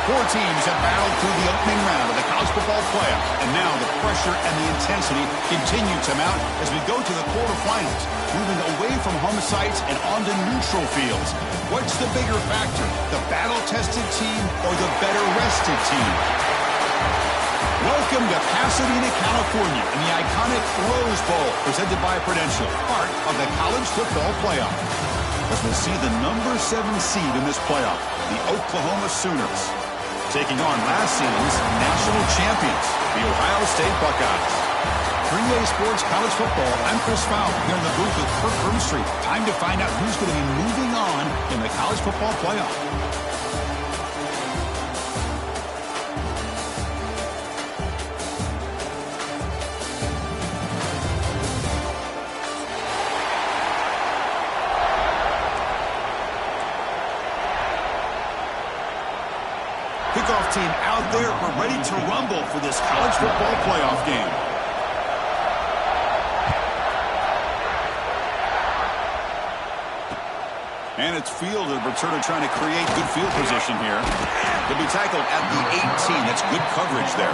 Four teams have battled through the opening round of the college football playoff, and now the pressure and the intensity continue to mount as we go to the quarterfinals, moving away from home sites and onto neutral fields. What's the bigger factor, the battle-tested team or the better-rested team? Welcome to Pasadena, California, in the iconic Rose Bowl, presented by Prudential, part of the college football playoff. As we'll see the number 7 seed in this playoff, the Oklahoma Sooners, taking on last season's national champions, the Ohio State Buckeyes. 3A Sports College Football, I'm Chris Fowler, here in the booth with Kirk Broomstreet. Time to find out who's going to be moving on in the college football playoff. Kickoff team out there. We're ready to rumble for this college football playoff game. And it's fielded. Returner trying to create good field position here. He'll be tackled at the 18. That's good coverage there.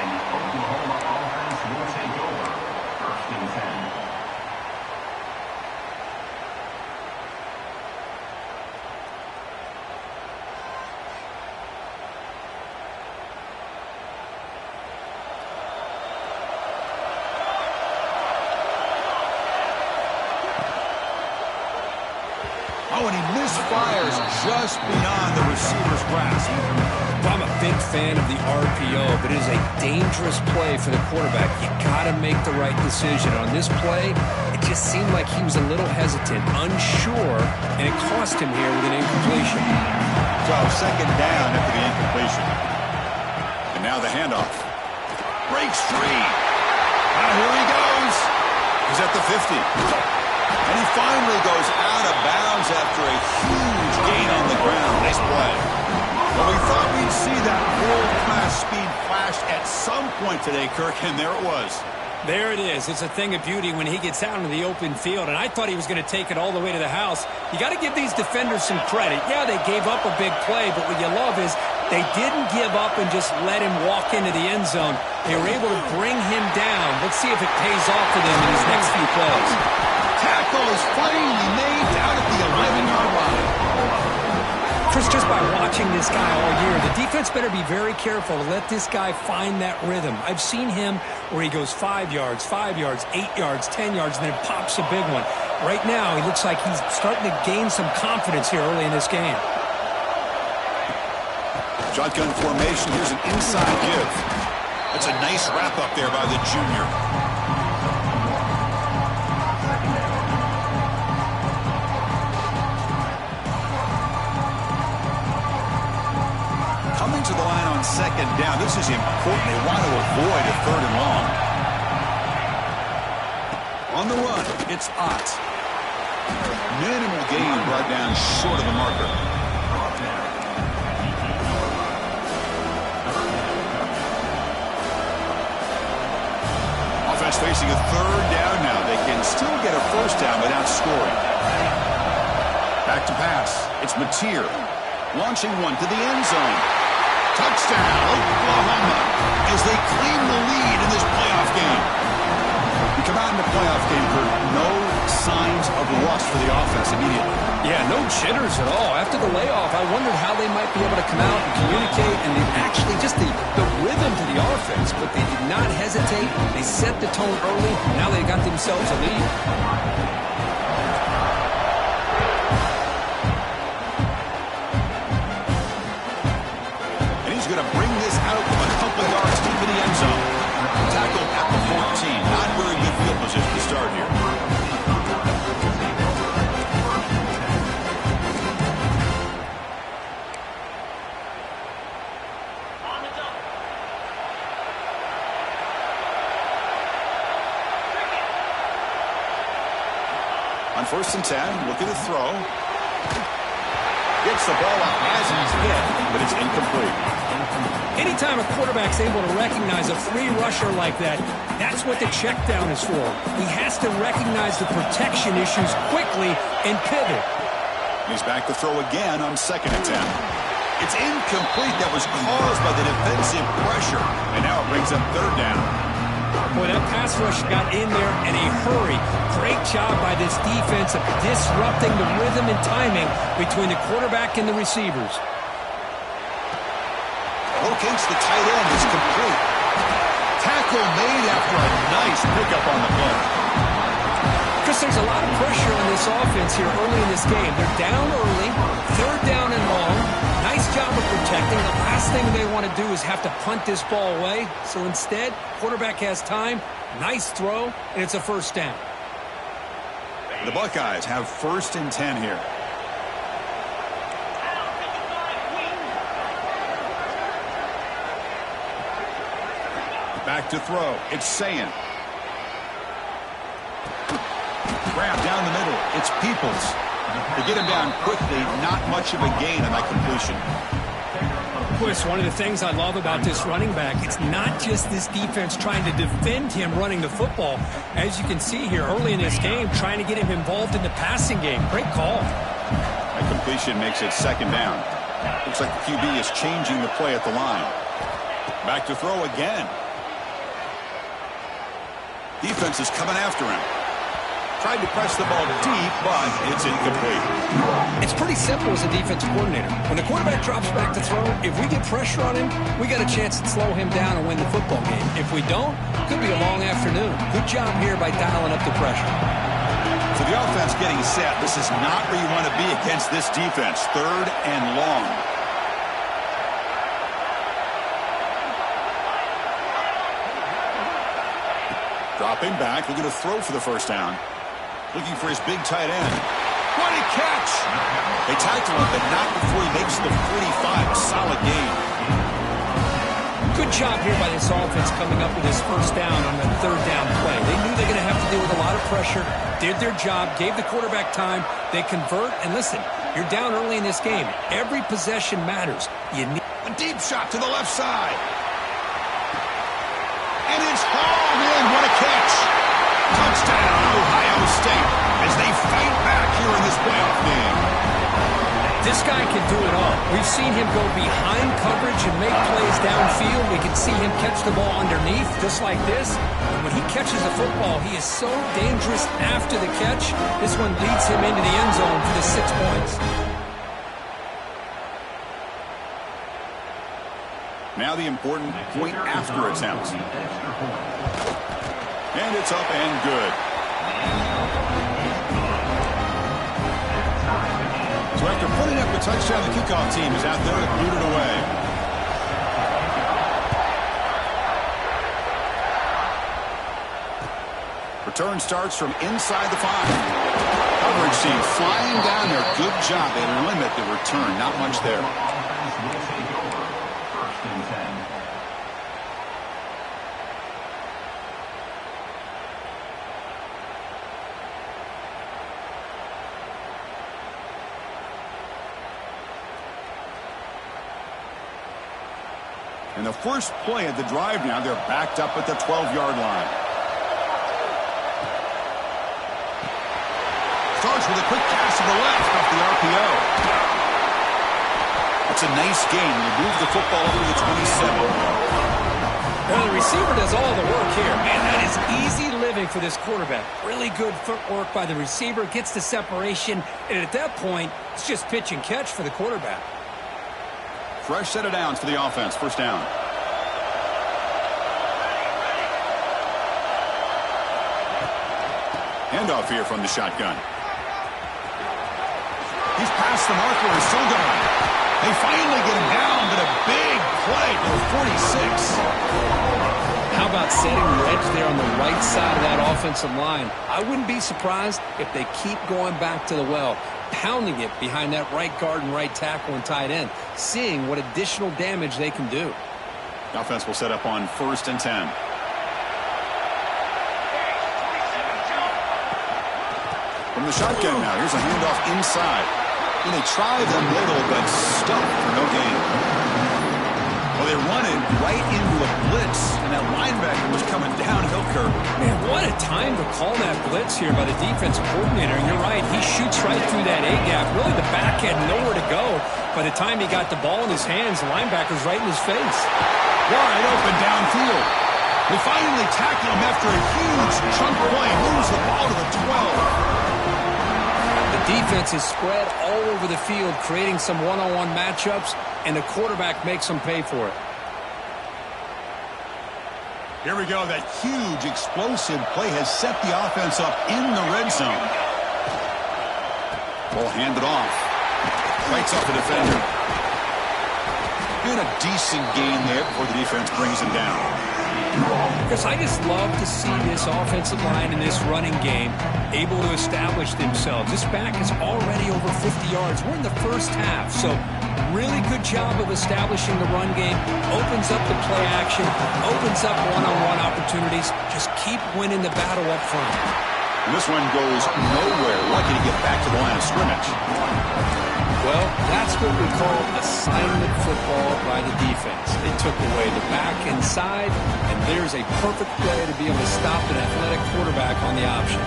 And the Oklahoma offense will take over. 1st and 10. Oh, and he misfires just beyond the receiver's grasp. I'm a big fan of the RPO, but it is a dangerous play for the quarterback. You got to make the right decision. On this play, it just seemed like he was a little hesitant, unsure, and it cost him here with an incompletion. So, 2nd down after the incompletion. And now the handoff. Breaks free. Here he goes. He's at the 50. And he finally goes out of bounds after a huge gain on the ground. Nice play. Well, we thought we'd see that world-class speed flash at some point today, Kirk, and there it was. There it is. It's a thing of beauty when he gets out into the open field, and I thought he was going to take it all the way to the house. You got to give these defenders some credit. Yeah, they gave up a big play, but what you love is they didn't give up and just let him walk into the end zone. They were able to bring him down. Let's see if it pays off for them in these next few plays. Tackle is finally made down at the 11-yard line. Chris, just by watching this guy all year, the defense better be very careful to let this guy find that rhythm. I've seen him where he goes 5 yards, 8 yards, 10 yards, and then pops a big one. Right now, he looks like he's starting to gain some confidence here early in this game. Shotgun formation. Here's an inside give. That's a nice wrap up there by the junior. Coming to the line on 2nd down. This is important. They want to avoid a 3rd and long. On the run, it's Ott. Minimal gain brought down short of the marker. Offense facing a 3rd down now. They can still get a 1st down without scoring. Back to pass. It's Mateer. Launching one to the end zone. Touchdown, Oklahoma, as they claim the lead in this playoff game. We come out in the playoff game, Kurt. No signs of rust for the offense immediately. Yeah, no jitters at all. After the layoff, I wondered how they might be able to come out and communicate, and actually just the rhythm to the offense. But they did not hesitate. They set the tone early. Now they got themselves a lead. He's going to bring this out a couple yards deep in the end zone. Tackled at the 14. Not very good field position to start here. On 1st and 10, look at the throw. Gets the ball up as he's hit, but it's incomplete. Anytime a quarterback's able to recognize a free rusher like that, that's what the check down is for. He has to recognize the protection issues quickly and pivot. He's back to throw again on 2nd and 10. It's incomplete. That was caused by the defensive pressure. And now it brings up third down. Boy, that pass rush got in there in a hurry. Great job by this defense of disrupting the rhythm and timing between the quarterback and the receivers. Locates the tight end. It's complete. Tackle made after a nice pickup on the play. Chris, there's a lot of pressure on this offense here early in this game. They're down early, third down and long. Nice job of protecting. The last thing they want to do is have to punt this ball away. So instead, quarterback has time, nice throw, and it's a first down. The Buckeyes have 1st and 10 here. Back to throw. It's Sayin. Grab down the middle. It's Peoples. They get him down quickly. Not much of a gain on that completion. Chris, one of the things I love about this running back, it's not just this defense trying to defend him running the football. As you can see here early in this game, trying to get him involved in the passing game. Great call. That completion makes it 2nd down. Looks like the QB is changing the play at the line. Back to throw again. Defense is coming after him. Tried to press the ball deep, but it's incomplete. It's pretty simple as a defensive coordinator. When the quarterback drops back to throw, if we get pressure on him, we got a chance to slow him down and win the football game. If we don't, it could be a long afternoon. Good job here by dialing up the pressure. For the offense getting set, this is not where you want to be against this defense. 3rd and long. Dropping back, looking to throw for the first down. Looking for his big tight end. What a catch! They tackle him, but not before he makes the 45. A solid gain. Good job here by this offense coming up with his first down on the 3rd down play. They knew they were going to have to deal with a lot of pressure, did their job, gave the quarterback time. They convert, and listen, you're down early in this game. Every possession matters. You need a deep shot to the left side. And it's hauled in. What a catch. Touchdown, Ohio State, as they fight back here in this playoff game. This guy can do it all. We've seen him go behind coverage and make plays downfield. We can see him catch the ball underneath, just like this. And when he catches the football, he is so dangerous after the catch. This one leads him into the end zone for the 6 points. Now the important point after attempt. And it's up and good. So after putting up the touchdown, the kickoff team is out there to boot it away. Return starts from inside the 5. Coverage team flying down there. Good job. They limit the return. Not much there. And the first play of the drive now, they're backed up at the 12-yard line. Starts with a quick pass to the left off the RPO. It's a nice gain. They move the football over to the 27. Well, the receiver does all the work here. Man, that is easy living for this quarterback. Really good footwork by the receiver. Gets the separation. And at that point, it's just pitch and catch for the quarterback. Fresh set of downs for the offense. First down. Handoff here from the shotgun. He's past the marker and still going. They finally get him down, but a big play to the 46. How about setting the edge there on the right side of that offensive line? I wouldn't be surprised if they keep going back to the well, pounding it behind that right guard and right tackle and tight end, seeing what additional damage they can do. The offense will set up on 1st and 10. From the shotgun now, here's a handoff inside. And they try the middle, but stuck for no gain. Well, they run it right into a blitz, and that linebacker was coming downhill curve. Man, what a time to call that blitz here by the defensive coordinator. And you're right, he shoots right through that A-gap. Really, the back had nowhere to go. By the time he got the ball in his hands, the linebacker's right in his face. Wide open downfield. They finally tackle him after a huge chunk play. Moves the ball to the 12. The defense is spread all over the field, creating some one-on-one matchups, and the quarterback makes them pay for it. Here we go. That huge, explosive play has set the offense up in the red zone. Ball handed off. Fights off the defender. And a decent gain there before the defense brings him down. Because I just love to see this offensive line in this running game able to establish themselves. This back is already over 50 yards. We're in the first half, so really good job of establishing the run game. Opens up the play action, opens up one-on-one opportunities. Just keep winning the battle up front. And this one goes nowhere. Lucky to get back to the line of scrimmage. Well, that's what we call assignment football by the defense. They took away the back inside, and there's a perfect play to be able to stop an athletic quarterback on the option.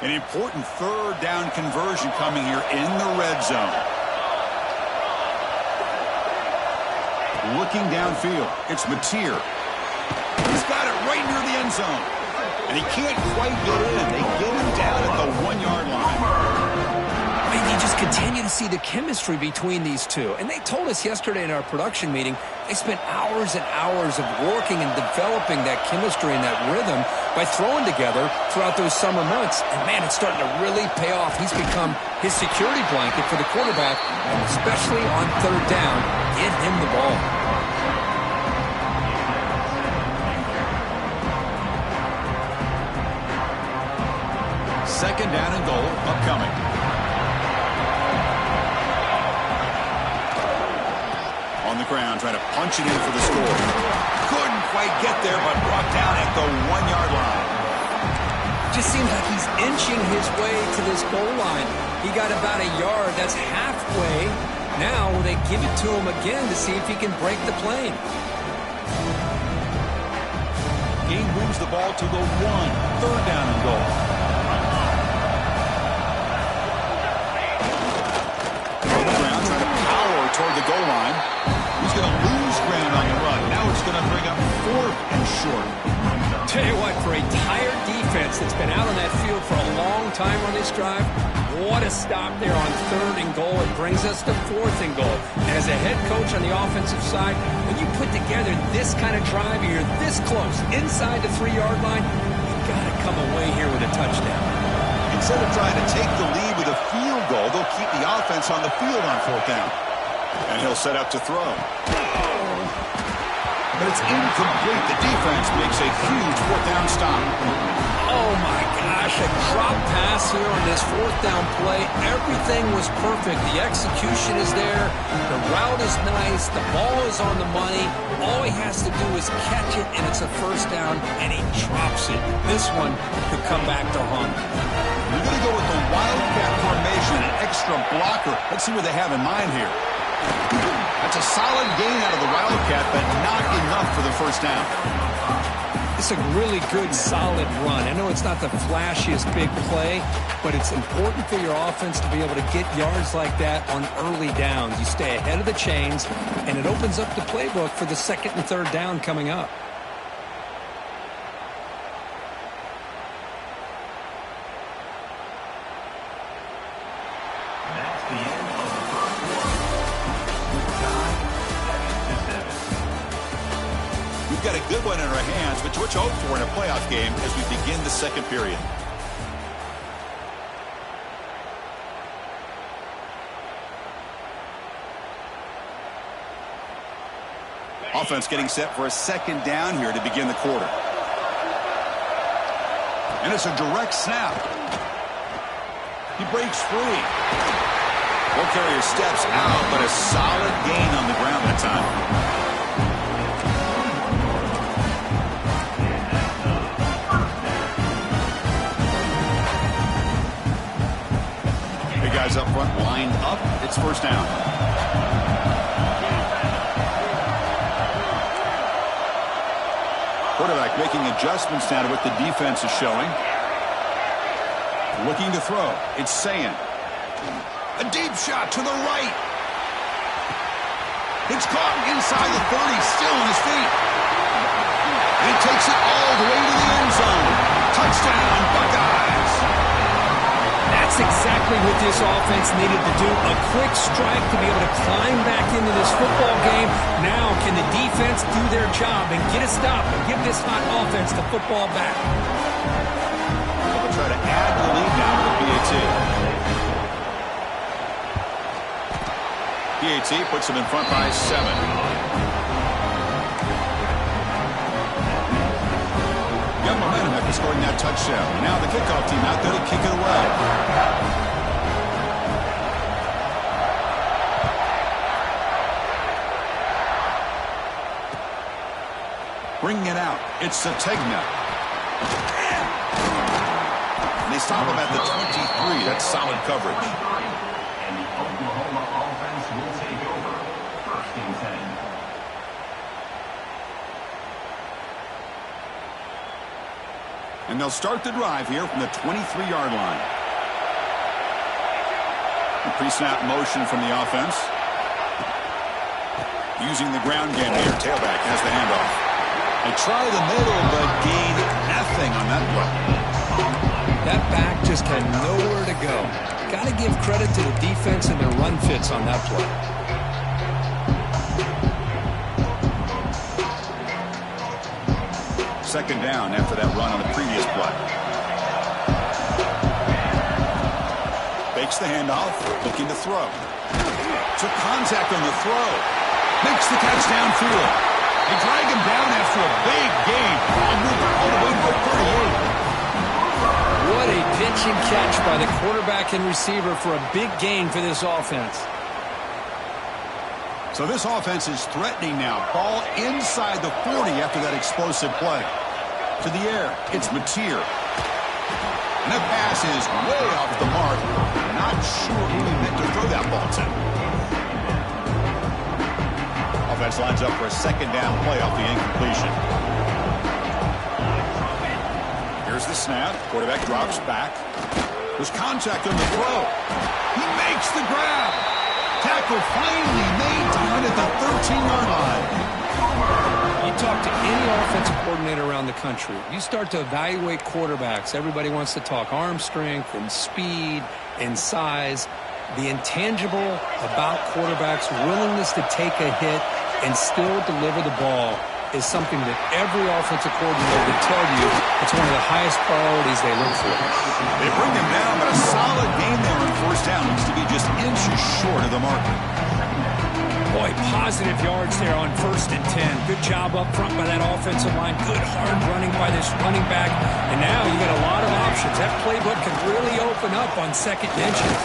An important third down conversion coming here in the red zone. Looking downfield, it's Mateer. He's got it right near the end zone. And he can't quite get in. They get him down at the 1-yard line. I mean, you just continue to see the chemistry between these two. And they told us yesterday in our production meeting, they spent hours and hours of working and developing that chemistry and that rhythm by throwing together throughout those summer months. And, man, it's starting to really pay off. He's become his security blanket for the quarterback, and especially on third down, get him the ball. Second down and goal upcoming. On the ground, trying to punch it in for the score. Couldn't quite get there, but brought down at the 1-yard line. Just seems like he's inching his way to this goal line. He got about a yard. That's halfway. Now they give it to him again to see if he can break the plane. He moves the ball to the 1. Third down and goal. Toward the goal line. He's going to lose ground on the run. Now it's going to bring up 4th and short. Tell you what, for a tired defense that's been out on that field for a long time on this drive, what a stop there on 3rd and goal. It brings us to 4th and goal. And as a head coach on the offensive side, when you put together this kind of drive, you're this close, inside the 3-yard line, you've got to come away here with a touchdown. Instead of trying to take the lead with a field goal, they'll keep the offense on the field on 4th down. And he'll set up to throw. But it's incomplete. The defense makes a huge 4th down stop. Oh, my gosh. A drop pass here on this 4th down play. Everything was perfect. The execution is there. The route is nice. The ball is on the money. All he has to do is catch it, and it's a 1st down, and he drops it. This one could come back to haunt him. We're going to go with the wildcat formation, an extra blocker. Let's see what they have in mind here. That's a solid gain out of the wildcat, but not enough for the 1st down. It's a really good, solid run. I know it's not the flashiest big play, but it's important for your offense to be able to get yards like that on early downs. You stay ahead of the chains, and it opens up the playbook for the 2nd and 3rd down coming up. We've got a good one in our hands, but what you hope for in a playoff game as we begin the 2nd period. Offense getting set for a 2nd down here to begin the quarter. And it's a direct snap. He breaks free. Ball carrier steps out, but a solid gain on the ground that time. front lined up. It's first down. Quarterback making adjustments now to what the defense is showing. Looking to throw. It's Sayan. A deep shot to the right. It's caught inside the 30, still on his feet. He takes it all the way to the end zone. Touchdown, Buckeyes. That's exactly what this offense needed to do. A quick strike to be able to climb back into this football game. Now, can the defense do their job and get a stop and give this hot offense the football back? They'll try to add to the lead now to the PAT. PAT puts him in front by 7. Got momentum after scoring that touchdown. Now the kickoff team out there to kick it away. Bringing it out. It's Sategna. And they stop him at the 23. That's solid coverage. And the Oklahoma offense will take over. First and 10. And they'll start the drive here from the 23-yard line. A pre-snap motion from the offense. Using the ground game here. Tailback has the handoff. They try the middle, but gain nothing on that play. That back just had nowhere to go. Got to give credit to the defense and their run fits on that play. Second down after that run on the previous play. Fakes the handoff, looking to throw. Took contact on the throw. Makes the catch downfield. They drag him down after a big gain. And move all the way to the 38. What a pitch and catch by the quarterback and receiver for a big gain for this offense. So this offense is threatening now. Ball inside the 40 after that explosive play. To the air, it's Mateer. And that pass is way off the mark. Not sure who he meant to throw that ball to. Offense lines up for a second down play off the incompletion. Here's the snap. Quarterback drops back. There's contact on the throw. He makes the grab. Tackle finally made down at the 13-yard line. You talk to any offensive coordinator around the country, you start to evaluate quarterbacks. Everybody wants to talk arm strength and speed and size. The intangible about quarterbacks' willingness to take a hit and still deliver the ball is something that every offensive coordinator would tell you it's one of the highest priorities they look for. They bring him down, but a solid gain there on first down. Looks to be just inches short of the marker. Boy, positive yards there on first and 10. Good job up front by that offensive line. Good hard running by this running back. And now you got a lot of options. That playbook could really open up on second and inches.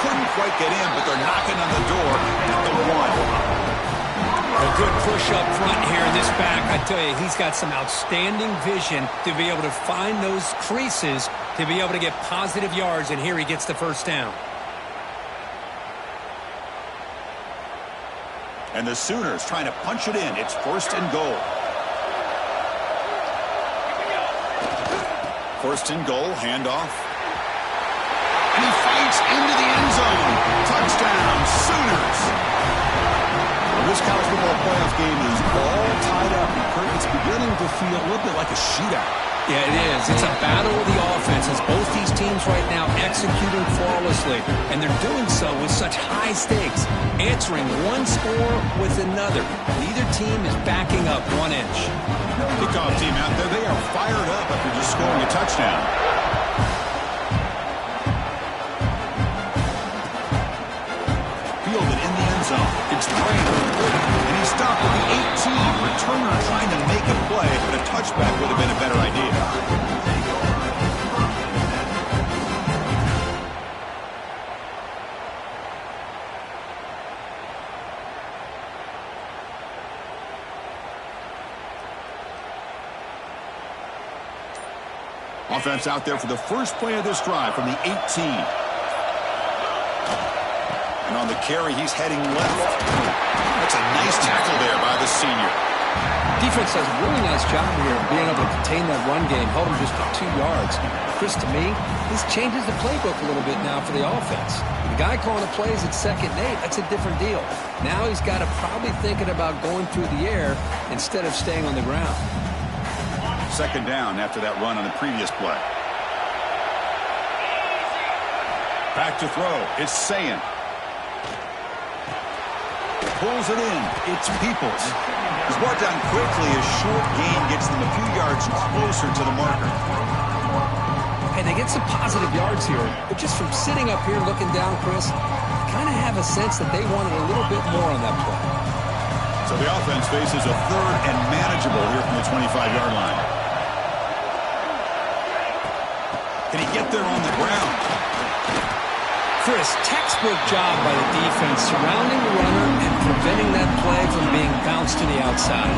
Couldn't quite get in, but they're knocking on the door at the 1. A good push up front here in this back. I tell you, he's got some outstanding vision to be able to find those creases to be able to get positive yards, and here he gets the first down. And the Sooners trying to punch it in. It's first and goal. First and goal, handoff. And he fights into the end zone. Touchdown, Sooners. This college football playoff game is all tied up. It's beginning to feel a little bit like a shootout. Yeah, it is. It's a battle of the offenses. Both these teams right now executing flawlessly, and they're doing so with such high stakes, answering one score with another. Neither team is backing up 1 inch. Kickoff team out there, they are fired up after just scoring a touchdown. Fielded in the end zone. It's Trainer. And he stopped at the 18. Returner trying to make a play, but a touchback would have been a better idea. Offense out there for the first play of this drive from the 18. And on the carry, he's heading left. That's a nice tackle there by the senior. Defense does a really nice job here of being able to contain that run game, held him just to 2 yards. Chris, to me, this changes the playbook a little bit now for the offense. The guy calling the plays at 2nd and 8, that's a different deal. Now he's got to probably thinking about going through the air instead of staying on the ground. 2nd down after that run on the previous play. Back to throw. It's Sayin. Pulls it in. It's Peoples. He's brought down quickly. A short gain gets them a few yards closer to the marker. Hey, they get some positive yards here, but just from sitting up here looking down, Chris, I kind of have a sense that they wanted a little bit more on that play. So the offense faces a 3rd and manageable here from the 25-yard line. Can he get there on the ground? Chris, textbook job by the defense surrounding the runner and preventing that play from being bounced to the outside.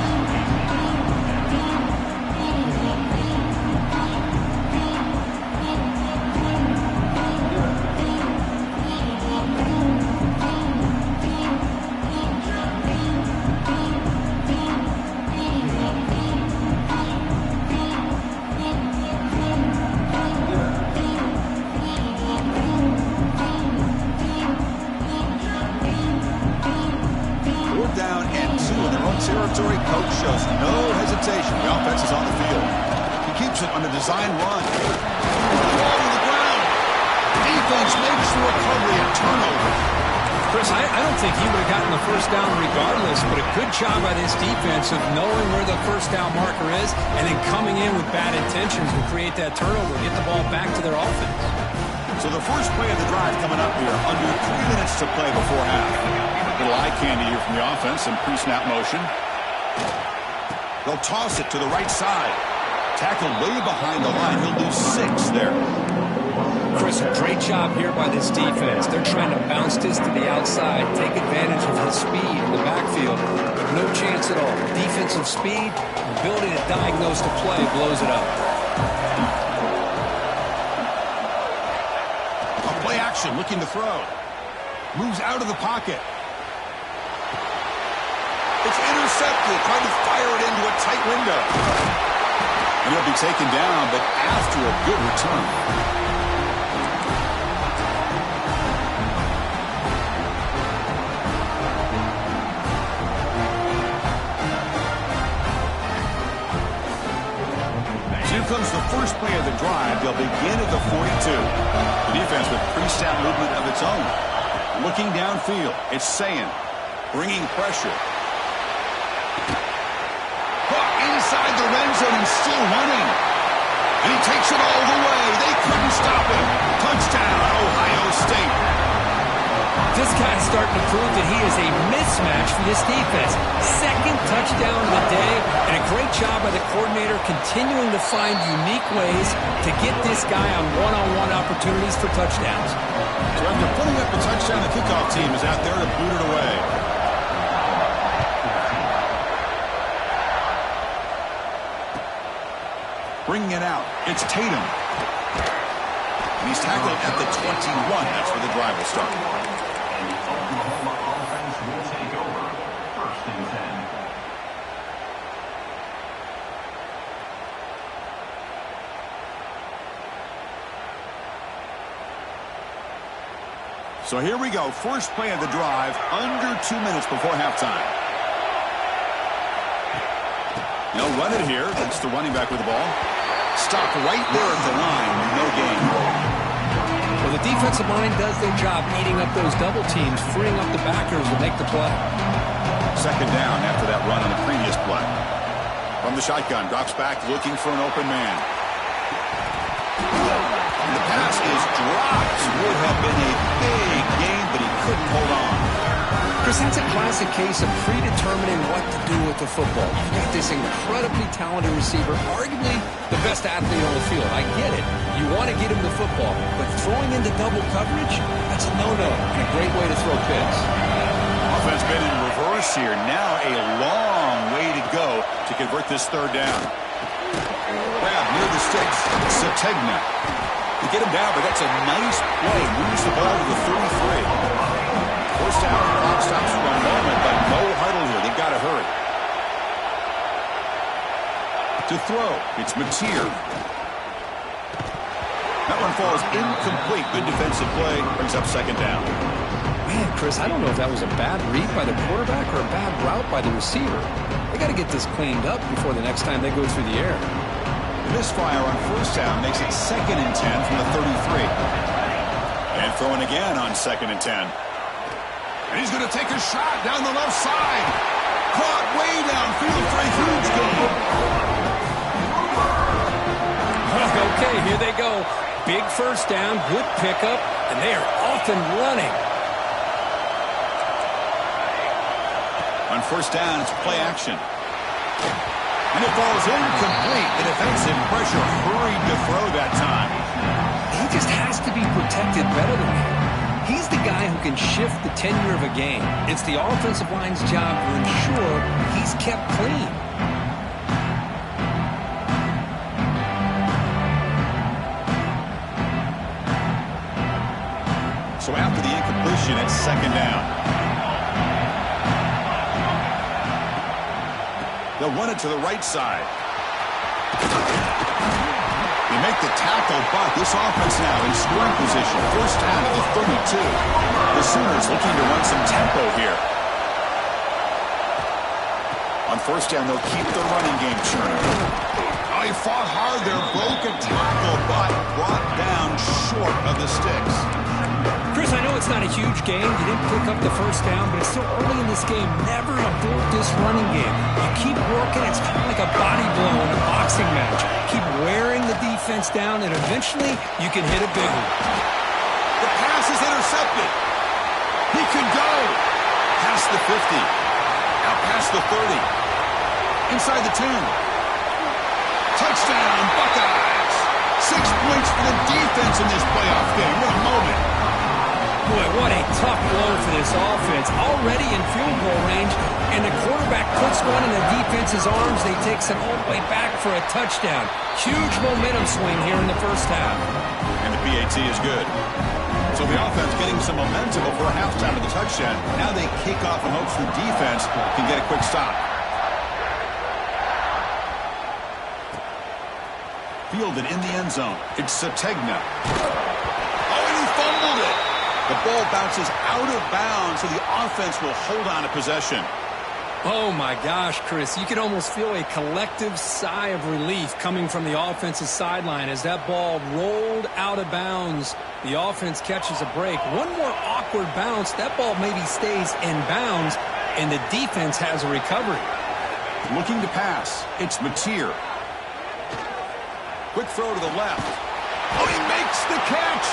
Territory. Coach shows no hesitation. The offense is on the field. He keeps it on a design run. Ball to the ground. Defense makes the recovery and turnover. Chris, I don't think he would have gotten the 1st down regardless, but a good job by this defense of knowing where the 1st down marker is and then coming in with bad intentions to create that turnover, get the ball back to their offense. So the first play of the drive coming up here, under 3 minutes to play before half. Little eye candy here from the offense in pre-snap motion. They'll toss it to the right side. Tackled way behind the line. He'll lose 6 there. Chris, a great job here by this defense. They're trying to bounce this to the outside, take advantage of his speed in the backfield. No chance at all. Defensive speed, ability to diagnose the play, blows it up. A play action, looking to throw. Moves out of the pocket. It's intercepted, trying to fire it into a tight window. And he'll be taken down, but after a good return. So here comes the first play of the drive. They'll begin at the 42. The defense with pre-snap movement of its own. Looking downfield, it's Sayin, bringing pressure. Inside the red zone and still running. And he takes it all the way. They couldn't stop him. Touchdown, Ohio State. This guy's starting to prove that he is a mismatch for this defense. 2nd touchdown of the day, and a great job by the coordinator continuing to find unique ways to get this guy on one-on-one opportunities for touchdowns. So after putting up a touchdown, the kickoff team is out there to boot it away. Bringing it out, it's Tatum. And he's tackled at the 21. That's where the drive will start. And the Oklahoma offense will take over. 1st and 10. So here we go. First play of the drive, under 2 minutes before halftime. No run it here. That's the running back with the ball. Stopped right there at the line. No gain. Well, the defensive line does their job eating up those double teams, freeing up the backers to make the play. 2nd down after that run on the previous play. From the shotgun, drops back looking for an open man. And the pass is dropped. Would have been a big gain, but he couldn't hold on. Chris, that's a classic case of predetermining what to do with the football. You've got this incredibly talented receiver, arguably the best athlete on the field. I get it. You want to get him the football, but throwing into double coverage, that's a no-no and a great way to throw picks. Offense been in reverse here. Now a long way to go to convert this 3rd down. Grab near the sticks. Sategna. To get him down, but that's a nice play. Moves the ball to the 33. First down, clock stops for a moment, but no huddle here. They've got to hurry. To throw, it's Mateer. That one falls incomplete. Good defensive play. Brings up second down. Man, Chris, I don't know if that was a bad read by the quarterback or a bad route by the receiver. They got to get this cleaned up before the next time they go through the air. The misfire on first down makes it 2nd and 10 from the 33. And throwing again on 2nd and 10. And he's going to take a shot down the left side. Caught way downfield for a huge gain. Okay, here they go. Big first down, good pickup, and they are off and running. On first down, it's play action. And it falls incomplete. The defensive pressure hurried to throw that time. He just has to be protected better than that. He's the guy who can shift the tenure of a game. It's the offensive line's job to ensure he's kept clean. So after the incompletion, it's second down. They'll run it to the right side. They make the tackle, but this offense now in scoring position. First down at the 32. The Sooners looking to run some tempo here. On first down, they'll keep the running game churning. Oh, he fought hard there. Broke a tackle, but brought down short of the sticks. Chris, I know it's not a huge game. You didn't pick up the first down, but it's still early in this game. Never abort this running game. You keep working. It's kind of like a body blow in a boxing match. Keep wearing the defense down, and eventually you can hit a big one. The pass is intercepted. He can go. Past the 50. Out past the 30. Inside the 10. Touchdown, Buckeyes. 6 points for the defense in this playoff game. What a moment. Boy, what a tough blow for this offense. Already in field goal range, and the quarterback puts one in the defense's arms. They takes it all the way back for a touchdown. Huge momentum swing here in the first half. And the PAT is good. So the offense getting some momentum before halftime of the touchdown. Now they kick off in hopes the defense can get a quick stop. Fielded in the end zone. It's Sategna. Oh, and he fumbled it. The ball bounces out of bounds, so the offense will hold on to possession. Oh, my gosh, Chris. You can almost feel a collective sigh of relief coming from the offensive sideline as that ball rolled out of bounds. The offense catches a break. One more awkward bounce. That ball maybe stays in bounds, and the defense has a recovery. Looking to pass. It's Mateer. Quick throw to the left. Oh, he makes the catch.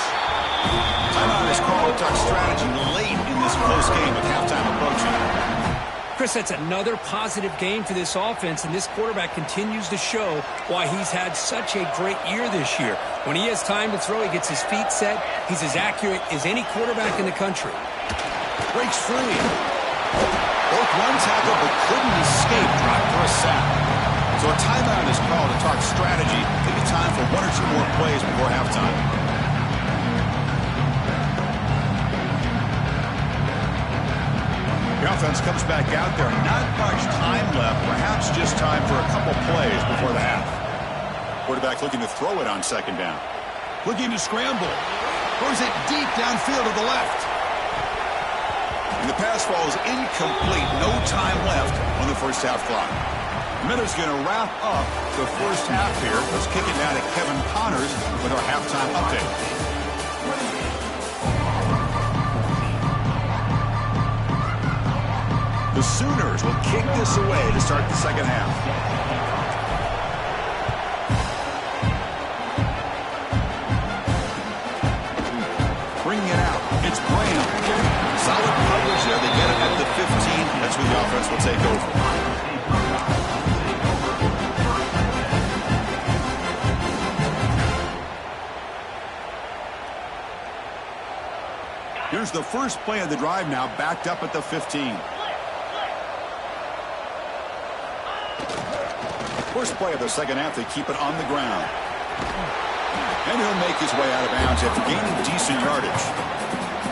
Timeout is called. Talk strategy late in this close game with halftime approaching. Chris, that's another positive game for this offense, and this quarterback continues to show why he's had such a great year this year. When he has time to throw, he gets his feet set. He's as accurate as any quarterback in the country. Breaks free. Broke one tackle but couldn't escape. Dropped for a sack. So a timeout is called to talk strategy. Maybe time for 1 or 2 more plays before halftime. The offense comes back out there. Not much time left. Perhaps just time for a couple plays before the half. Quarterback looking to throw it on second down. Looking to scramble. Throws it deep downfield to the left. And the pass falls incomplete. No time left on the first half clock. Miller's going to wrap up the first half here. Let's kick it down to Kevin Connors with our halftime update. The Sooners will kick this away to start the second half. Bringing it out. It's Graham. Solid coverage there. They get it at the 15. That's where the offense will take over. Here's the first play of the drive now, backed up at the 15. First play of the second half, they keep it on the ground. And he'll make his way out of bounds after gaining decent yardage.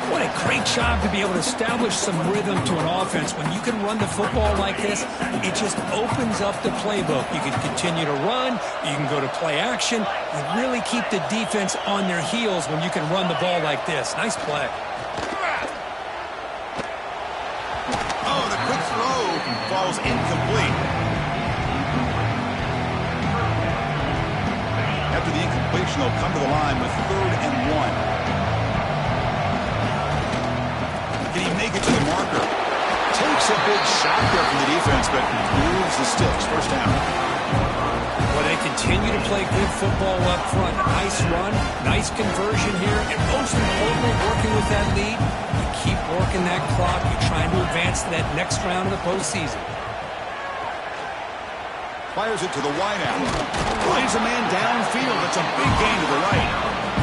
What a great job to be able to establish some rhythm to an offense. When you can run the football like this, it just opens up the playbook. You can continue to run. You can go to play action. You really keep the defense on their heels when you can run the ball like this. Nice play. Oh, the quick throw falls incomplete. After the incompletion, they'll come to the line with 3rd and 1. Can he make it to the marker? Takes a big shot there from the defense, but moves the sticks. First down. Well, they continue to play good football up front. Nice run, nice conversion here, and most importantly, working with that lead, you keep working that clock. You're trying to advance to that next round of the postseason. Fires it to the wideout. Finds a man downfield. It's a big gain to the right.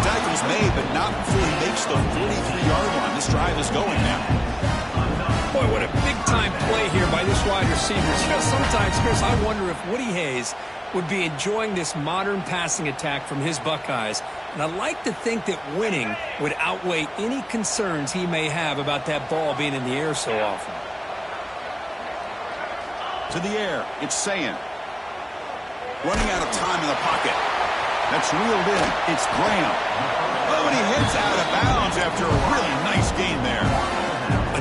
Tackle's made, but not before he makes the 43-yard line. This drive is going now. Boy, what a big-time play here by this wide receiver. You know, sometimes, Chris, I wonder if Woody Hayes would be enjoying this modern passing attack from his Buckeyes. And I like to think that winning would outweigh any concerns he may have about that ball being in the air so often. To the air, it's Sayin. Running out of time in the pocket. That's reeled in. It's Graham. Oh, and he heads out of bounds after a really nice gain there.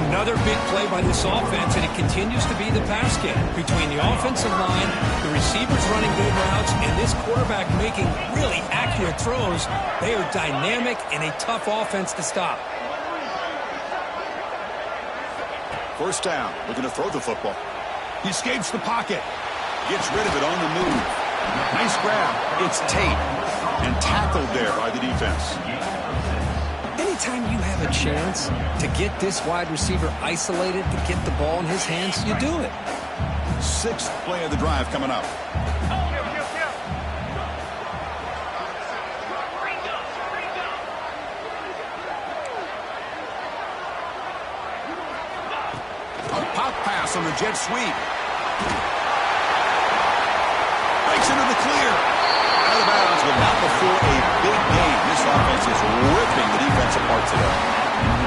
Another big play by this offense, and it continues to be the pass game. Between the offensive line, the receivers running good routes, and this quarterback making really accurate throws, they are dynamic and a tough offense to stop. First down. Looking to throw the football. He escapes the pocket. Gets rid of it on the move. Nice grab. It's Tate. And tackled there by the defense. Anytime you have a chance to get this wide receiver isolated, to get the ball in his hands, you do it. 6th play of the drive coming up. A pop pass on the jet sweep. Breaks into the clear. Out of bounds, but not before a big game. This offense is ripping the defense apart today.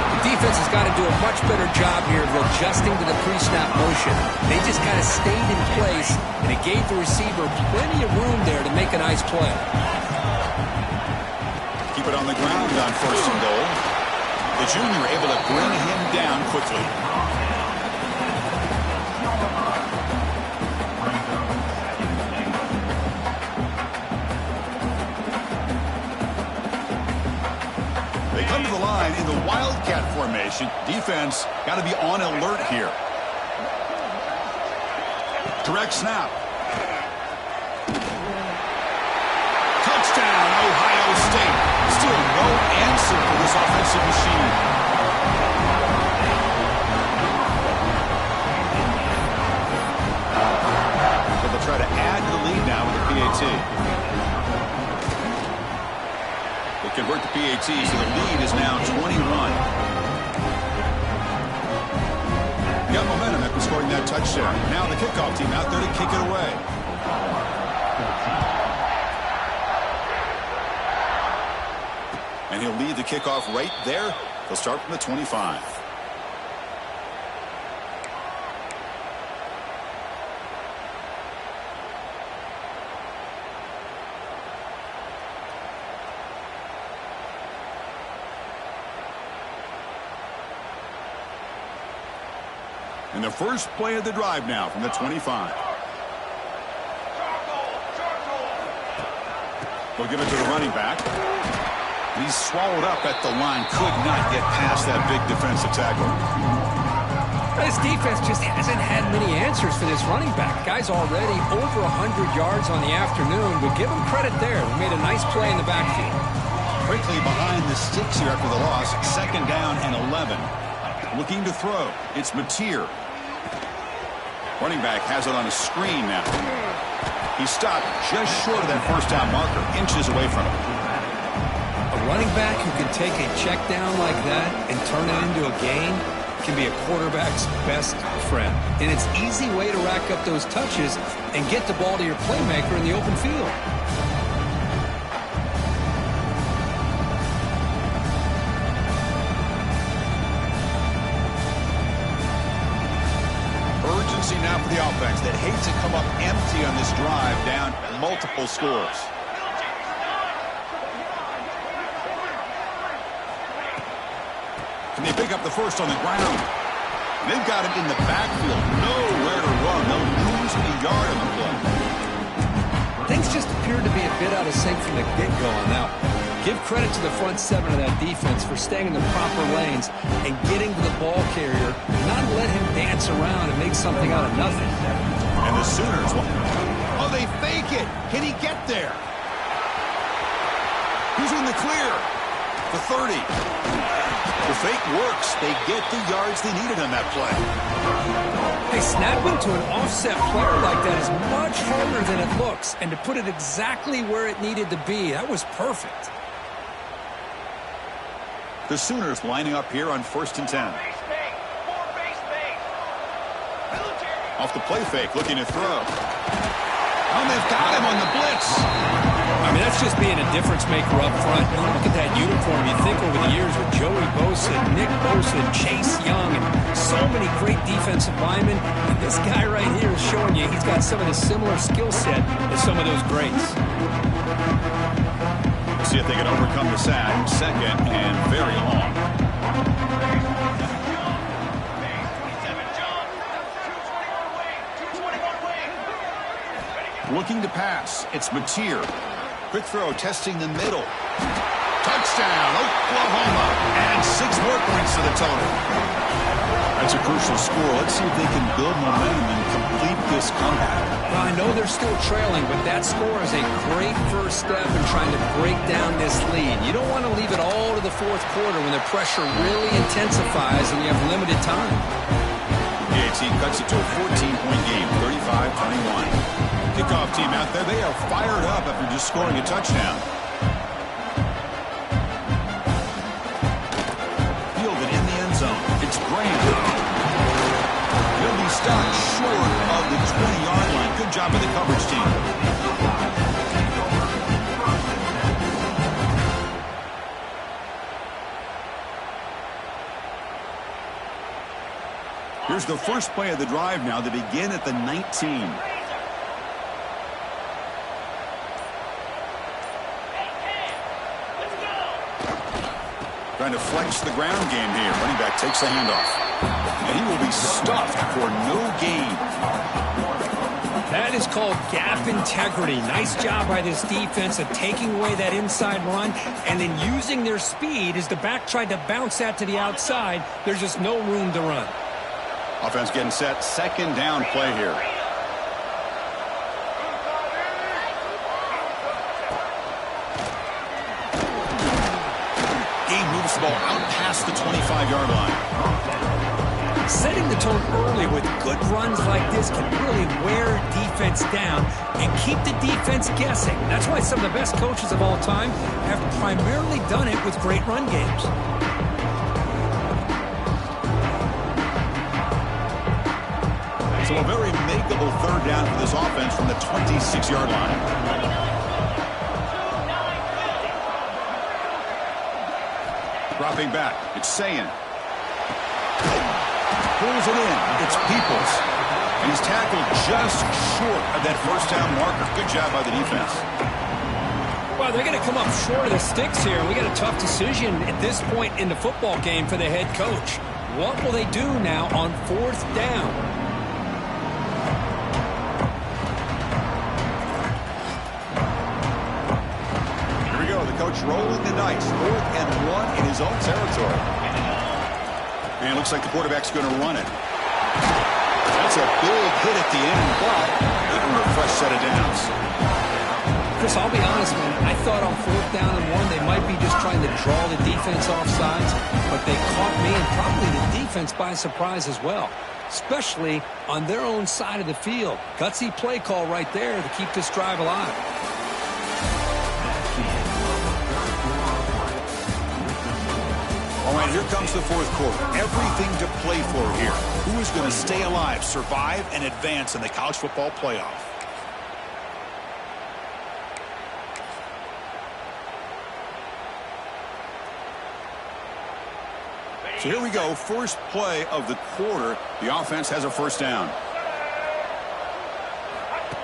The defense has got to do a much better job here of adjusting to the pre-snap motion. They just kind of stayed in place, and it gave the receiver plenty of room there to make a nice play. Keep it on the ground on 1st and goal. The junior able to bring him down quickly. Come to the line in the Wildcat formation. Defense got to be on alert here. Direct snap. Touchdown, Ohio State. Still no answer for this offensive machine. But they'll try to add to the lead now with the PAT. Convert the PAT, so the lead is now 21. Got momentum after scoring that touchdown. Now the kickoff team out there to kick it away. And he'll lead the kickoff right there. He'll start from the 25. And the first play of the drive now from the 25. They'll give it to the running back. He's swallowed up at the line. Could not get past that big defensive tackle. This defense just hasn't had many answers for this running back. Guy's already over 100 yards on the afternoon, but give him credit there. He made a nice play in the backfield. Quickly behind the sticks here after the loss. 2nd down and 11. Looking to throw. It's Mateer. Running back has it on a screen now. He stopped just short of that first down marker, inches away from it. A running back who can take a check down like that and turn it into a gain can be a quarterback's best friend. And it's an easy way to rack up those touches and get the ball to your playmaker in the open field. the offense that hates to come up empty on this drive down multiple scores. Can they pick up the first on the ground? They've got him in the backfield. Nowhere to run. They'll lose a yard on the play. Things just appeared to be a bit out of sync from the get-go on that one. Give credit to the front seven of that defense for staying in the proper lanes and getting to the ball carrier, not let him dance around and make something out of nothing. And the Sooners, oh, they fake it. Can he get there? He's in the clear. The 30. The fake works. They get the yards they needed on that play. Hey, snapping to an offset player like that is much harder than it looks. And to put it exactly where it needed to be, that was perfect. The Sooners lining up here on 1st and 10. Off the play fake, looking to throw. Oh, they've got him on the blitz. I mean, that's just being a difference maker up front. You look at that uniform, you think over the years with Joey Bosa, Nick Bosa, Chase Young, and so many great defensive linemen. And this guy right here is showing you he's got some of the similar skill set as some of those greats. See if they can overcome the sack. 2nd and very long. Looking to pass. It's Mateer. Quick throw, testing the middle. Touchdown, Oklahoma. And 6 more points to the total. That's a crucial score. Let's see if they can build momentum and complete this comeback. Well, I know they're still trailing, but that score is a great first step in trying to break down this lead. You don't want to leave it all to the 4th quarter when the pressure really intensifies and you have limited time. The AT cuts it to a 14-point game, 35-21. Kickoff team out there, they are fired up after just scoring a touchdown. Fielded in the end zone. It's Graham. He'll be stopped short of the 20-yard line. Good job by the coverage team. Here's the first play of the drive now. They begin at the 19. Trying to flex the ground game here. Running back takes the handoff. And he will be stuffed for no gain. That is called gap integrity. Nice job by this defense of taking away that inside run and then using their speed as the back tried to bounce that to the outside. There's just no room to run. Offense getting set. 2nd down play here. Moves the ball out past the 25-yard line. Setting the tone early with good runs like this can really wear defense down and keep the defense guessing. That's why some of the best coaches of all time have primarily done it with great run games. So a very makeable 3rd down for this offense from the 26-yard line. Dropping back. It's Sayin. Pulls it in. It's Peoples. And he's tackled just short of that 1st down marker. Good job by the defense. Well, they're going to come up short of the sticks here. We got a tough decision at this point in the football game for the head coach. What will they do now on 4th down? Coach rolling the dice. 4th and 1 in his own territory. And it looks like the quarterback's going to run it. That's a big hit at the end, but even a fresh set of downs. Chris, I'll be honest, man. I thought on 4th down and 1 they might be just trying to draw the defense off sides, but they caught me and probably the defense by surprise as well, especially on their own side of the field. Gutsy play call right there to keep this drive alive. All right, here comes the 4th quarter. Everything to play for here. Who is going to stay alive, survive, and advance in the college football playoff? So here we go. First play of the quarter. The offense has a 1st down.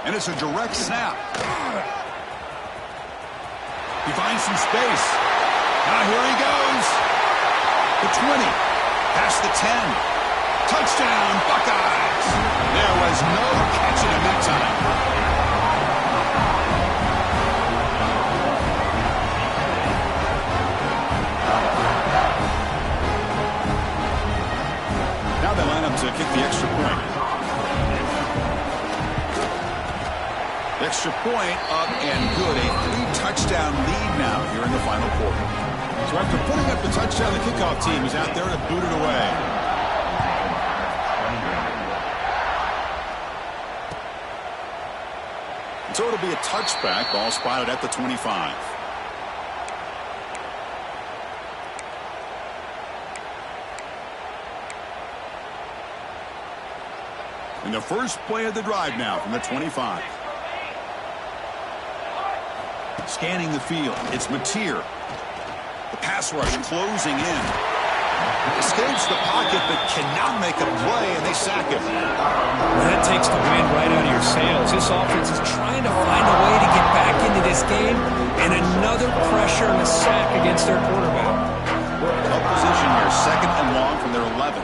And it's a direct snap. He finds some space. Now here he goes. The 20. Past the 10. Touchdown, Buckeyes. There was no catching him that time. Now they line up to kick the extra point. Extra point up and good. A 3-touchdown lead now here in the final quarter. So after putting up the touchdown, the kickoff team is out there to boot it away. So it'll be a touchback. Ball spotted at the 25. And the first play of the drive now from the 25. Scanning the field. It's Mateer. The pass rush closing in. Escapes the pocket but cannot make a play, and they sack him. That takes the wind right out of your sails. This offense is trying to find a way to get back into this game, and another pressure and a sack against their quarterback. Up position here, 2nd and long from their 11.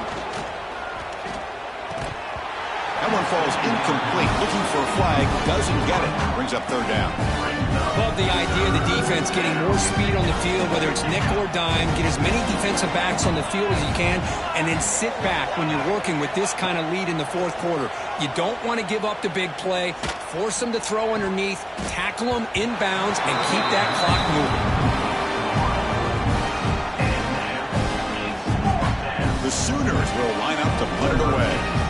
That one falls incomplete. Looking for a flag, doesn't get it. Brings up 3rd down. Love the idea of the defense getting more speed on the field, whether it's nickel or dime. Get as many defensive backs on the field as you can, and then sit back when you're working with this kind of lead in the 4th quarter. You don't want to give up the big play. Force them to throw underneath, tackle them inbounds, and keep that clock moving. The Sooners will line up to put it away.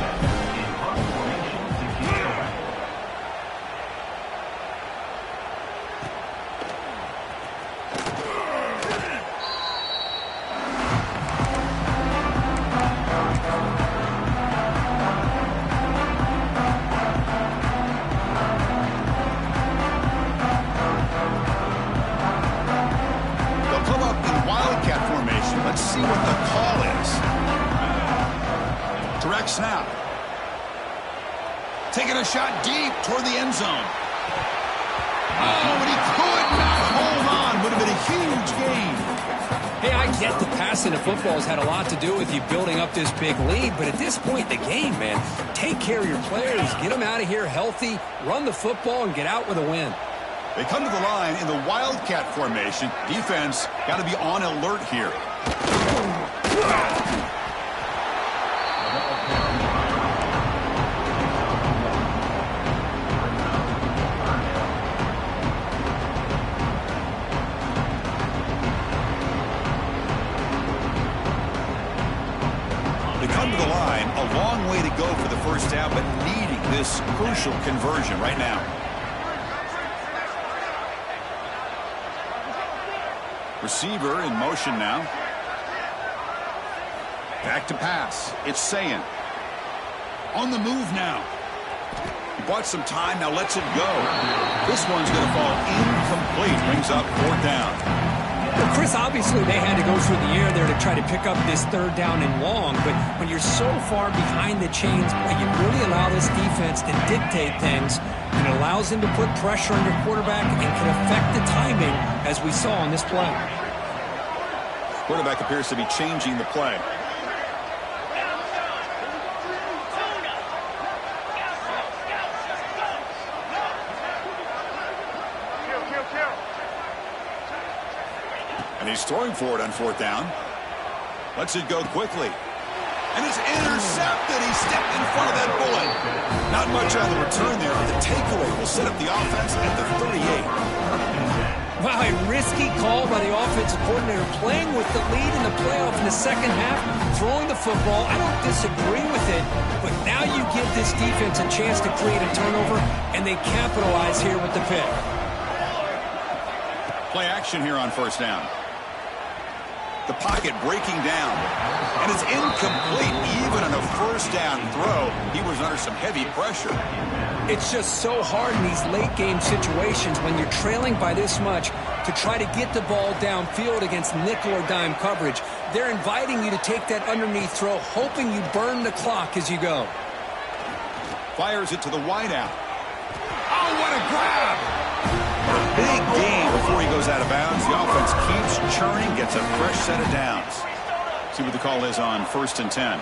Let's see what the call is. Direct snap. Taking a shot deep toward the end zone. Oh, but he could not hold on. Would have been a huge gain. Hey, I get the passing of football has had a lot to do with you building up this big lead, but at this point in the game, man, take care of your players, get them out of here healthy, run the football, and get out with a win. They come to the line in the Wildcat formation. Defense got to be on alert here. They come to the line, a long way to go for the first down, but needing this crucial conversion right now. Receiver in motion now. Back to pass. It's Sayin. On the move now. He bought some time, now lets it go. This one's going to fall incomplete. Brings up 4th down. Well, Chris, obviously they had to go through the air there to try to pick up this 3rd down and long, but when you're so far behind the chains, you really allow this defense to dictate things, and it allows them to put pressure on your quarterback and can affect the timing, as we saw on this play. Quarterback appears to be changing the play. And he's throwing for it on 4th down. Lets it go quickly. And it's intercepted. He stepped in front of that bullet. Not much on the return there, but the takeaway will set up the offense at the 38. Wow, a risky call by the offensive coordinator, playing with the lead in the playoff in the 2nd half, throwing the football. I don't disagree with it, but now you give this defense a chance to create a turnover, and they capitalize here with the pick. Play action here on 1st down. The pocket breaking down. And it's incomplete. Even on a 1st down throw, he was under some heavy pressure. It's just so hard in these late game situations when you're trailing by this much to try to get the ball downfield against nickel or dime coverage. They're inviting you to take that underneath throw, hoping you burn the clock as you go. Fires it to the wideout. what a grab! A big gain before he goes out of bounds. The offense keeps churning, gets a fresh set of downs. See what the call is on 1st and 10.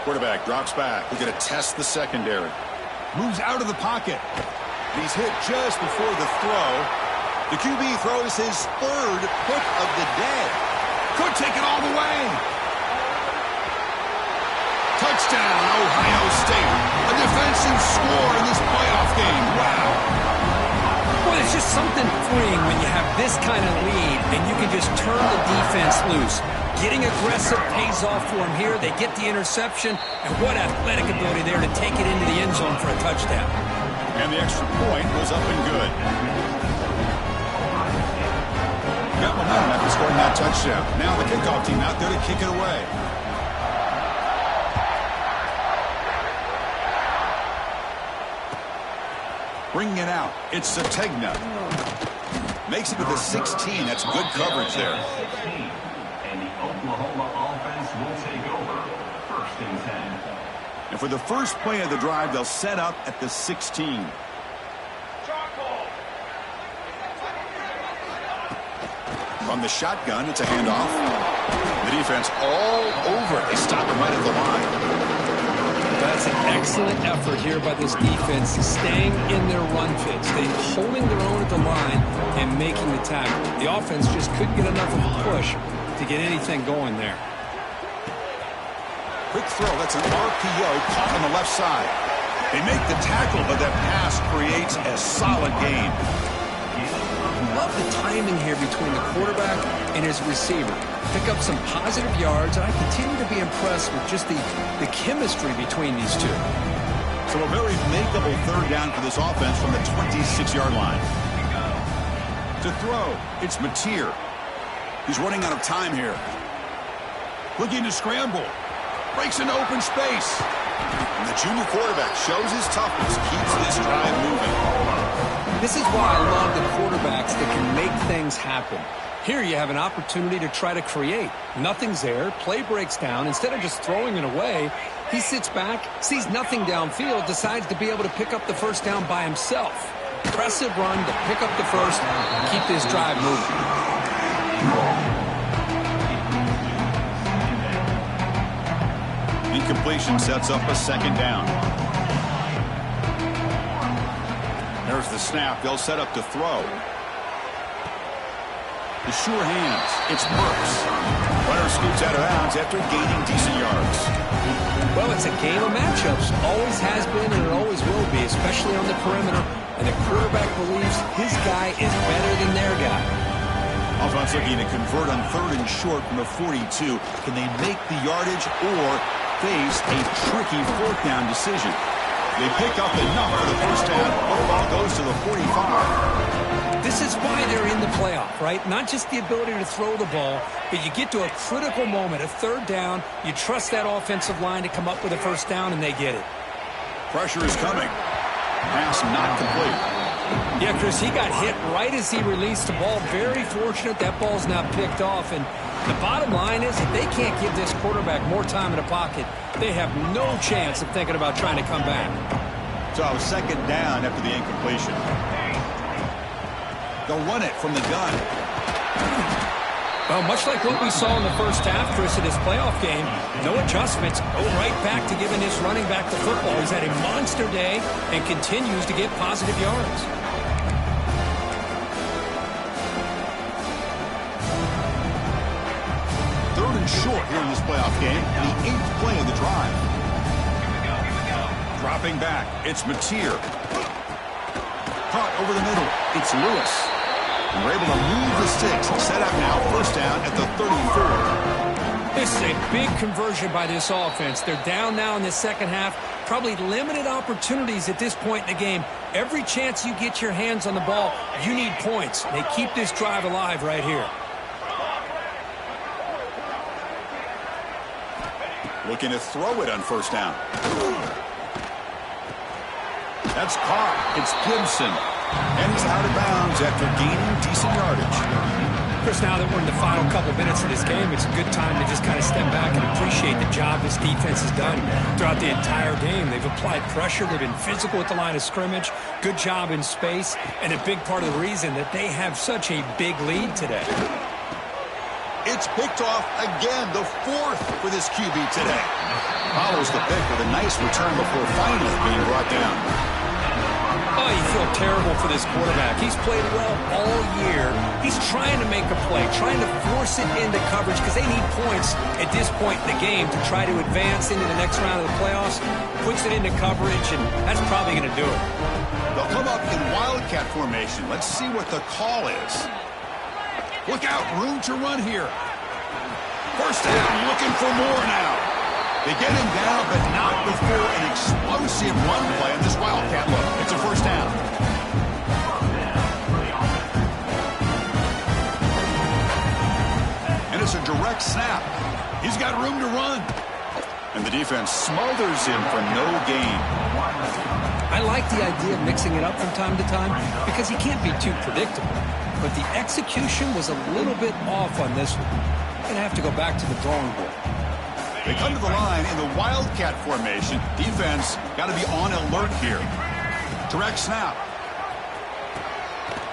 Quarterback drops back. We're going to test the secondary. Moves out of the pocket. He's hit just before the throw. The QB throws his 3rd pick of the day. Could take it all the way. Touchdown, Ohio State. A defensive score in this playoff game. Wow. Well, it's just something freeing when you have this kind of lead and you can just turn the defense loose. Getting aggressive pays off for them here. They get the interception, and what athletic ability there to take it into the end zone for a touchdown. And the extra point was up and good. Got momentum after scoring that touchdown. Now the kickoff team out there to kick it away. Bringing it out, it's Sategna. Makes it to the 16. That's good coverage there. And the Oklahoma offense will take over 1st and 10. And for the first play of the drive, they'll set up at the 16. From the shotgun, it's a handoff. The defense all over it. They stop him right at the line. That's an excellent effort here by this defense, staying in their run fits. They're holding their own at the line and making the tackle. The offense just couldn't get enough of a push to get anything going there. Quick throw. That's an RPO caught on the left side. They make the tackle, but that pass creates a solid gain. Love the timing here between the quarterback and his receiver. Pick up some positive yards, and I continue to be impressed with just the chemistry between these two. So a very makeable 3rd down for this offense from the 26-yard line. To throw, it's Mateer. He's running out of time here. Looking to scramble. Breaks into open space. And the junior quarterback shows his toughness, keeps this drive moving. This is why I love the quarterbacks that can make things happen. Here you have an opportunity to try to create. Nothing's there. Play breaks down. Instead of just throwing it away, he sits back, sees nothing downfield, decides to be able to pick up the 1st down by himself. Impressive run to pick up the 1st, keep this drive moving. Incompletion sets up a 2nd down. There's the snap. They'll set up to throw. The sure hands. It's Burks. Runner scoots out of bounds after gaining decent yards. Well, it's a game of matchups. Always has been and it always will be, especially on the perimeter. And the quarterback believes his guy is better than their guy. Offense looking to convert on 3rd and short from the 42. Can they make the yardage or face a tricky 4th down decision? They pick up enough for the 1st down. Football goes to the 45. This is why they're in the playoff, right? Not just the ability to throw the ball, but you get to a critical moment, a 3rd down. You trust that offensive line to come up with a 1st down, and they get it. Pressure is coming. Pass not complete. Yeah, Chris, he got hit right as he released the ball. Very fortunate that ball's not picked off. And the bottom line is if they can't give this quarterback more time in the pocket, they have no chance of thinking about trying to come back. So 2nd down after the incompletion. They'll run it from the gun. Well, much like what we saw in the 1st half, Chris, of this playoff game, no adjustments. Go right back to giving this running back the football. He's had a monster day and continues to get positive yards. Short here in this playoff game, the 8th play of the drive. Dropping back, it's Mateer. Caught over the middle, it's Lewis. And we're able to move the sticks. Set up now, 1st down at the 34. This is a big conversion by this offense. They're down now in the 2nd half. Probably limited opportunities at this point in the game. Every chance you get your hands on the ball, you need points. They keep this drive alive right here. Looking to throw it on 1st down. That's caught. It's Gibson. And he's out of bounds after gaining decent yardage. Chris, now that we're in the final couple minutes of this game, it's a good time to just kind of step back and appreciate the job this defense has done throughout the entire game. They've applied pressure. They've been physical at the line of scrimmage. Good job in space. And a big part of the reason that they have such a big lead today. It's picked off again, the 4th for this QB today. Follows the pick with a nice return before finally being brought down. Oh, you feel terrible for this quarterback. He's played well all year. He's trying to make a play, trying to force it into coverage because they need points at this point in the game to try to advance into the next round of the playoffs. Puts it into coverage, and that's probably going to do it. They'll come up in wildcat formation. Let's see what the call is. Look out, room to run here. First down, looking for more now. They get him down, but not before an explosive run play in this wildcat look. It's a first down. And it's a direct snap. He's got room to run. And the defense smothers him for no gain. I like the idea of mixing it up from time to time because he can't be too predictable. But the execution was a little bit off on this one. Going to have to go back to the drawing board. They come to the line in the wildcat formation. Defense got to be on alert here. Direct snap.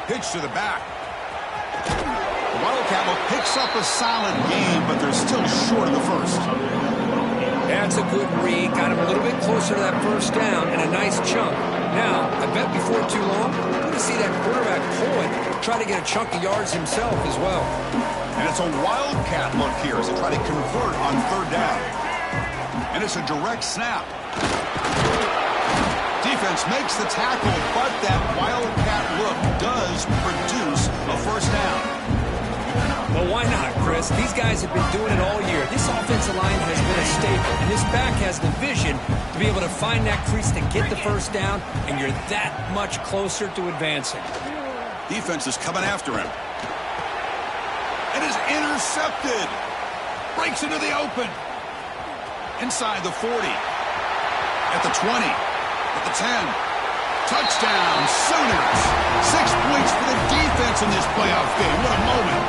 Pitch to the back. The wildcat picks up a solid game, but they're still short of the first. That's a good read. Got him a little bit closer to that first down and a nice chunk. Now, I bet before too long, we're going to see that quarterback pull it, try to get a chunk of yards himself as well. And it's a wildcat look here as they try to convert on third down. And it's a direct snap. Defense makes the tackle, but that wildcat look does produce a first down. Well, why not, Chris? These guys have been doing it all year. This offensive line has been a staple, and this back has the vision to be able to find that crease to get the first down, and you're that much closer to advancing. Defense is coming after him. And is intercepted. Breaks into the open. Inside the 40. At the 20. At the 10. Touchdown, Sooners. 6 points for the defense in this playoff game. What a moment.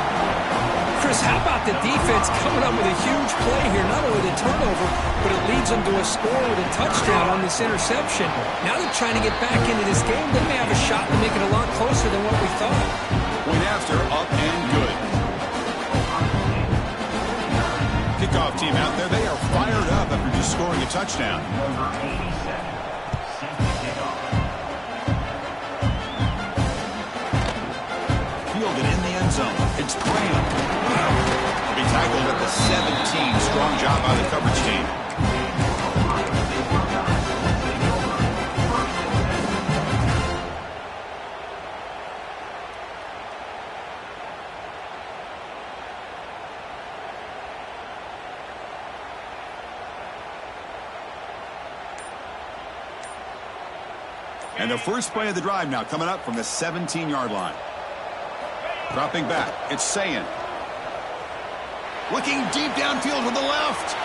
Chris, how about the defense coming up with a huge play here? Not only the turnover, but it leads them to a score with a touchdown on this interception. Now they're trying to get back into this game. They may have a shot to make it a lot closer than what we thought. Point after, up and good. Kickoff team out there. They are fired up after just scoring a touchdown. Fielded in the end zone. It's Graham. He'll be tackled at the 17. Strong job by the coverage team. And the first play of the drive now coming up from the 17-yard line. Dropping back, it's Sayin. Looking deep downfield to the left.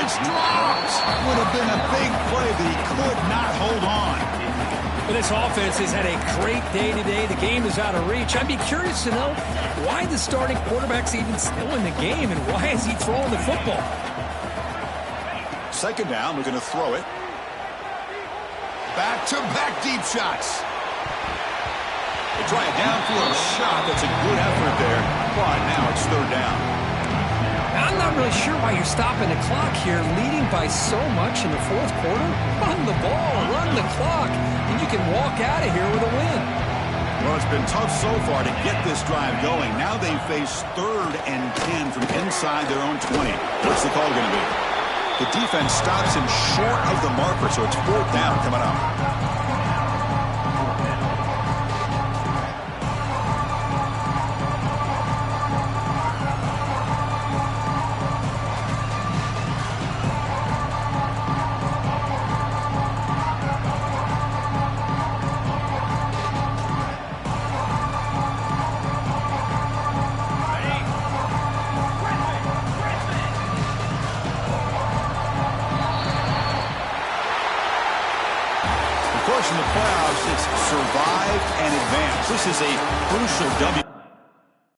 It's dropped. Would have been a big play, but he could not hold on. Well, this offense has had a great day today. The game is out of reach. I'd be curious to know why the starting quarterback's even still in the game and why is he throwing the football? Second down, we're going to throw it. Back-to-back deep shots. They try a downfield shot. That's a good effort there. But now it's third down. I'm not really sure why you're stopping the clock here, leading by so much in the fourth quarter. Run the ball, run the clock, and you can walk out of here with a win. Well, it's been tough so far to get this drive going. Now they face 3rd and 10 from inside their own 20. What's the call going to be? The defense stops him short of the marker, so it's 4th down coming up. In the playoffs, it's survive and advance. This is a crucial W